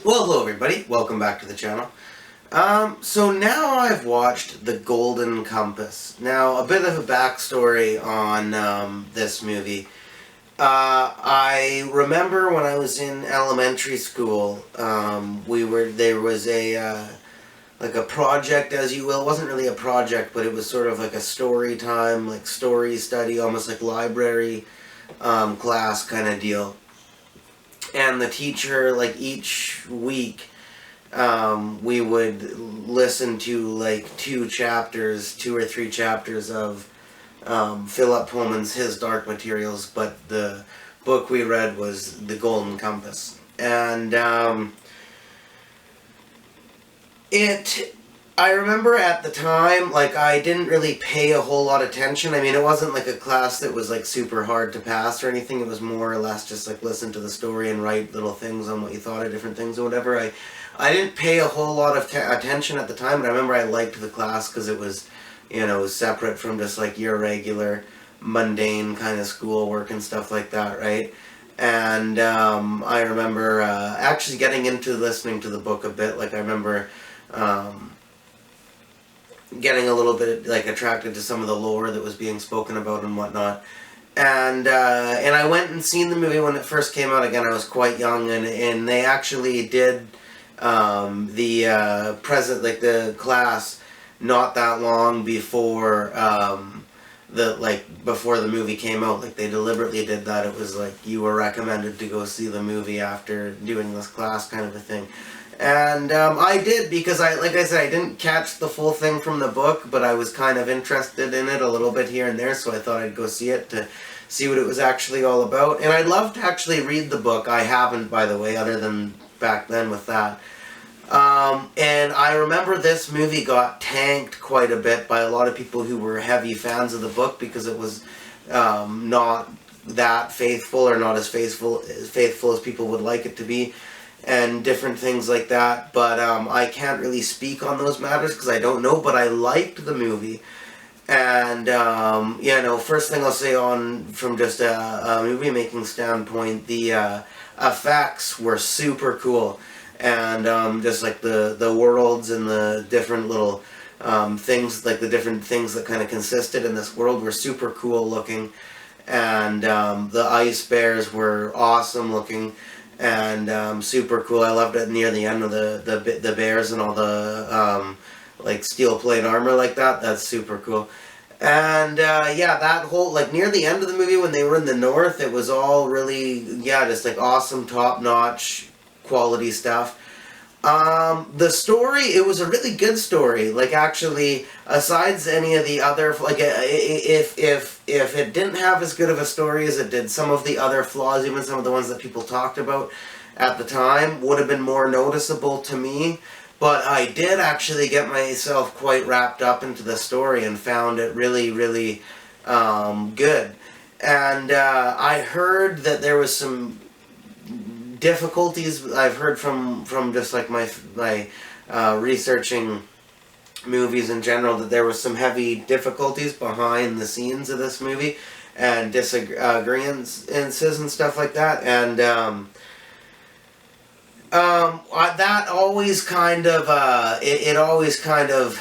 Well, hello everybody. Welcome back to the channel. So now I've watched The Golden Compass. Now, a bit of a backstory on this movie. I remember when I was in elementary school, there was like a project, as you will. It wasn't really a project, but it was sort of like a story time, like story study, almost like library class kind of deal. And the teacher, like each week, we would listen to like two or three chapters of Philip Pullman's His Dark Materials, but the book we read was The Golden Compass. And I remember at the time, like, I didn't really pay a whole lot of attention. I mean, it wasn't like a class that was like super hard to pass or anything. It was more or less just like listen to the story and write little things on what you thought of different things or whatever. I didn't pay a whole lot of attention at the time, but I remember I liked the class because it was, separate from just like your regular mundane kind of schoolwork and stuff like that, right? And I remember actually getting into listening to the book a bit. Like, I remember getting a little bit like attracted to some of the lore that was being spoken about and whatnot. And I went and seen the movie when it first came out. Again, I was quite young, and they actually did the class not that long before before the movie came out. Like, they deliberately did that. It was like you were recommended to go see the movie after doing this class kind of a thing. And I did, because like I said, I didn't catch the full thing from the book, but I was kind of interested in it a little bit here and there, so I thought I'd go see it to see what it was actually all about. And I'd love to actually read the book. I haven't, by the way, other than back then with that. And I remember this movie got tanked quite a bit by a lot of people who were heavy fans of the book because it was not that faithful, or not as faithful as people would like it to be, and different things like that. But I can't really speak on those matters because I don't know, but I liked the movie. And first thing I'll say from just a movie making standpoint, the effects were super cool. And just like the worlds and the different little things, like the different things that kind of consisted in this world, were super cool looking. And the ice bears were awesome looking and super cool. I loved it near the end of the bears and all the like steel plate armor like that. That's super cool. And that whole, like, near the end of the movie when they were in the north, it was all really, just like awesome, top-notch quality stuff. The story, it was a really good story. Like, actually, asides any of the other, like, if it didn't have as good of a story as it did, some of the other flaws, even some of the ones that people talked about at the time, would have been more noticeable to me. But I did actually get myself quite wrapped up into the story and found it really, really good. And I heard that there was some difficulties. I've heard from just like my researching movies in general, that there was some heavy difficulties behind the scenes of this movie and disagreements and stuff like that. And that always kind of it always kind of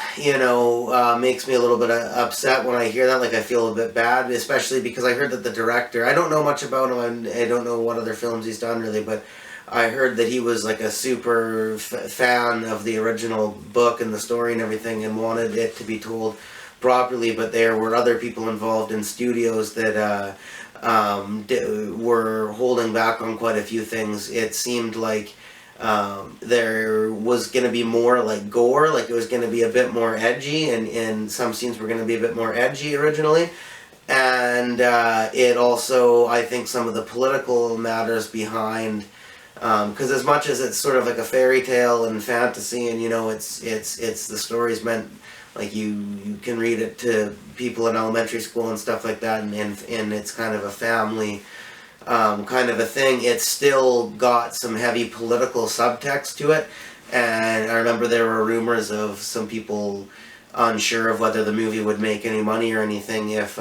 makes me a little bit upset when I hear that. Like, I feel a bit bad, especially because I heard that the director, I don't know much about him, and I don't know what other films he's done really, but I heard that he was like a super fan of the original book and the story and everything, and wanted it to be told properly. But there were other people involved in studios that were holding back on quite a few things. It seemed like there was going to be more like gore, like it was going to be a bit more edgy, and some scenes were going to be a bit more edgy originally. And it also, I think, some of the political matters behind, because as much as it's sort of like a fairy tale and fantasy, and it's the story's meant, like, you can read it to people in elementary school and stuff like that, and it's kind of a family kind of a thing, it's still got some heavy political subtext to it. And I remember there were rumors of some people unsure of whether the movie would make any money or anything if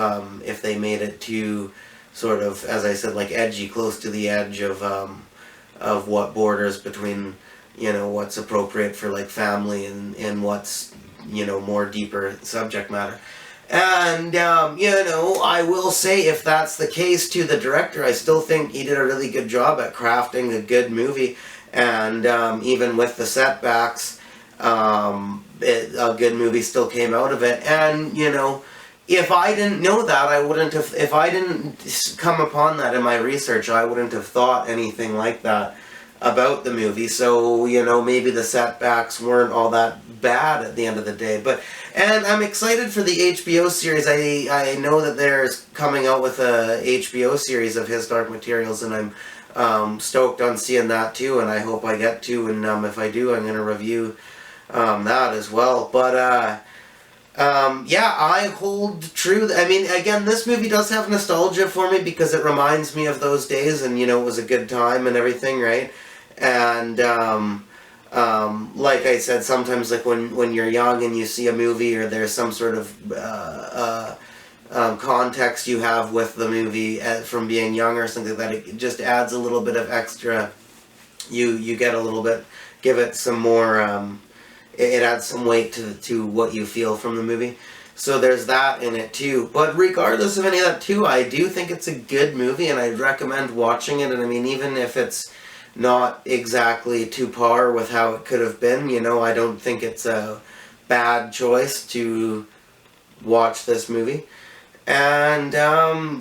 they made it too sort of, as I said, like edgy, close to the edge of what borders between what's appropriate for like family and what's more deeper subject matter. And I will say, if that's the case to the director, I still think he did a really good job at crafting a good movie. And even with the setbacks, a good movie still came out of it. And if I didn't know that, I wouldn't have. If I didn't come upon that in my research, I wouldn't have thought anything like that about the movie. So maybe the setbacks weren't all that bad at the end of the day. And I'm excited for the HBO series. I know that there's coming out with a HBO series of His Dark Materials, and I'm stoked on seeing that too, and I hope I get to, and if I do, I'm going to review that as well. But yeah, I hold true. I mean, again, this movie does have nostalgia for me because it reminds me of those days, and it was a good time and everything, right? And like I said, sometimes like when you're young and you see a movie, or there's some sort of context you have with the movie from being young or something like that, it just adds a little bit of extra. You get a little bit, give it some more. It adds some weight to what you feel from the movie. So there's that in it too. But regardless of any of that too, I do think it's a good movie, and I'd recommend watching it. And I mean, even if it's not exactly to par with how it could have been, I don't think it's a bad choice to watch this movie. And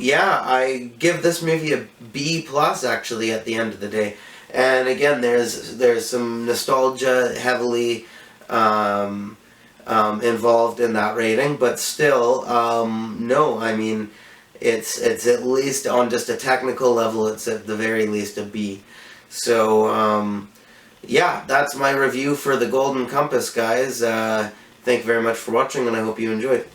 yeah, I give this movie a B+ actually at the end of the day. And again, there's some nostalgia heavily involved in that rating, but still, no, I mean, it's at least on just a technical level, it's at the very least a B. So, yeah, that's my review for The Golden Compass, guys. Thank you very much for watching, and I hope you enjoyed.